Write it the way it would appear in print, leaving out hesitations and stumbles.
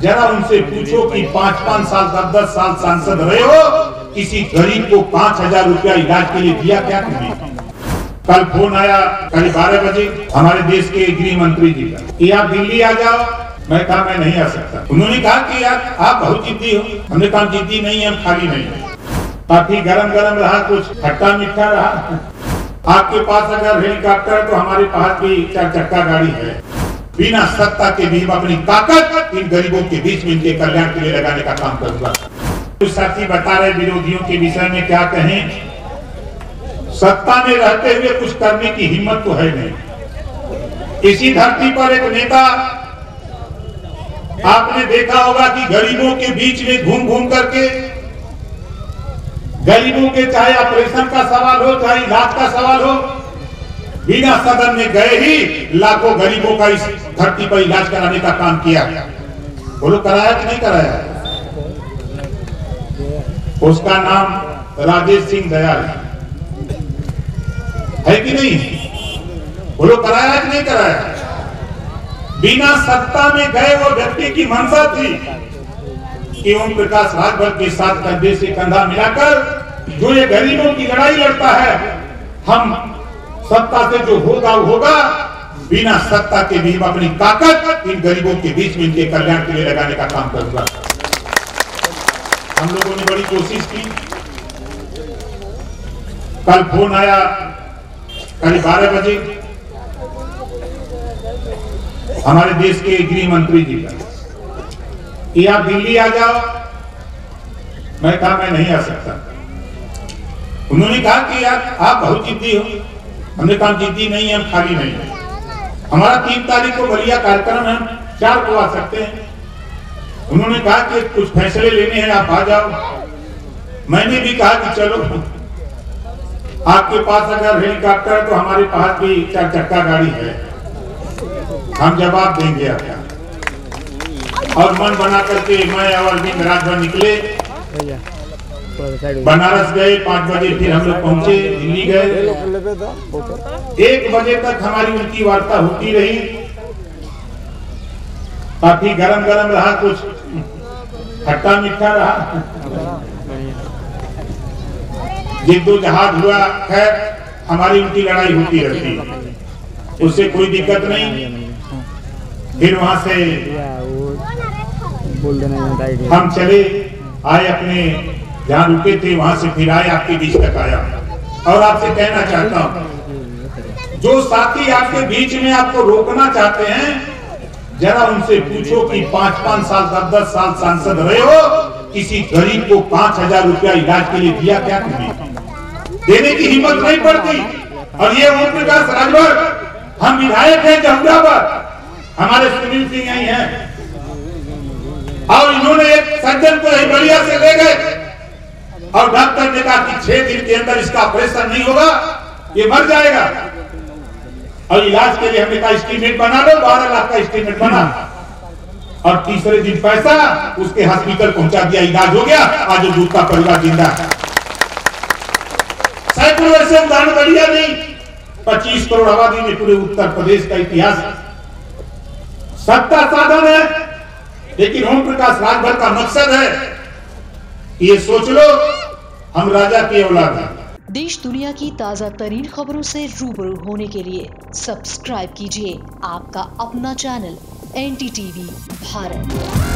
जरा उनसे पूछो कि 5-5 साल 10-10 साल सांसद रहे हो, किसी गरीब को 5,000 रुपया इलाज के लिए दिया क्या तुमने? कल फोन आया करीब 12 बजे हमारे देश के गृह मंत्री जी का कि आप दिल्ली आ जाओ। मैं कहा मैं नहीं आ सकता। उन्होंने कहा कि यार आप बहुत जिद्दी हो। हमने कहा जिद्दी नहीं, हम खाली नहीं है। काफी गरम गरम रहा, कुछ खट्टा मीठा रहा। आपके पास अगर हेलीकॉप्टर है तो हमारे पास भी 4 चक्का गाड़ी है। बिना सत्ता के भी अपनी ताकत इन गरीबों के बीच में इनके कल्याण के लिए लगाने का काम करूंगा। कुछ साथी बता रहे विरोधियों के विषय में क्या कहें। सत्ता में रहते हुए कुछ करने की हिम्मत तो है नहीं। इसी धरती पर एक नेता आपने देखा होगा कि गरीबों के बीच में घूम घूम करके गरीबों के चाहे ऑपरेशन का सवाल हो चाहे इलाज का सवाल हो, बिना सदन में गए ही लाखों गरीबों का इस धरती पर इलाज कराने का काम किया। बोलो कराया कि नहीं कराया? उसका नाम राजेश सिंह दयाल है कि नहीं? बोलो कराया कि नहीं कराया? बिना सत्ता में गए वो व्यक्ति की मंशा थी कि ओम प्रकाश राजभर के साथ कंधे से कंधा मिलाकर जो ये गरीबों की लड़ाई लड़ता है, हम सत्ता से जो होगा वो होगा, बिना सत्ता के भी अपनी ताकत इन गरीबों के बीच में इनके कल्याण के लिए लगाने का काम करूंगा। हम लोगों ने बड़ी कोशिश की। कल फोन आया करीब 12 बजे हमारे देश के गृह मंत्री जी का कि आप दिल्ली आ जाओ। मैं कहा मैं नहीं आ सकता। उन्होंने कहा कि यार आप बहुत जिद्दी हो। हमने कहा जिद्दी नहीं, हम खाली नहीं है। हमारा 3 तारीख को बलिया कार्यक्रम है, 4 को आ सकते हैं। उन्होंने कहा कि कुछ फैसले लेने हैं, आप आ जाओ। मैंने भी कहा कि चलो, आपके पास अगर हेलीकॉप्टर है तो हमारे पास भी 4 चक्का गाड़ी है, हम जवाब देंगे आपका। और मन बना करके मैं और अरविंद राजभर निकले, बनारस गए। 5 बजे फिर हम लोग पहुंचे, दिल्ली गए। 1 बजे तक हमारी उनकी वार्ता होती रही। काफी गरम गरम रहा, कुछ खट्टा मीठा रहा। जिद्दोजहद हुआ। खैर हमारी उनकी लड़ाई होती रहती, उससे कोई दिक्कत नहीं। फिर वहां से हम चले आए, अपने जहां रुके थे वहां से फिर आए, आपके बीच तक आया। और आपसे कहना चाहता हूं, जो साथी आपके बीच में आपको रोकना चाहते हैं, जरा उनसे पूछो कि 5-5 साल 10-10 साल सांसद रहे हो, किसी गरीब को 5,000 रुपया इलाज के लिए दिया क्या तुमने? देने की हिम्मत नहीं पड़ती। और ये ओम प्रकाश राजभर, हम विधायक हैं जमुना पर, हमारे सुनील सिंह यही हैं, और इन्होंने एक सज्जन को यही बलिया से ले गए और डॉक्टर ने कहा कि 6 दिन के अंदर इसका ऑपरेशन नहीं होगा, ये मर जाएगा। और इलाज के लिए हमने कहा एस्टीमेट बना लो, 12 लाख का एस्टीमेट बना। और तीसरे दिन पैसा उसके हॉस्पिटल पहुंचा दिया, इलाज हो गया। आज दूध का परिवार जिंदा है। सैकड़ों ऐसे उदाहरण बलिया नहीं, 25 करोड़ आबादी में पूरे उत्तर प्रदेश का इतिहास। सत्ता साधन है, लेकिन ओम प्रकाश राजभर का मकसद है, ये सोच लो हम राजा की औलाद हैं। देश दुनिया की ताज़ा तरीन खबरों से रूबरू होने के लिए सब्सक्राइब कीजिए आपका अपना चैनल NDTV भारत।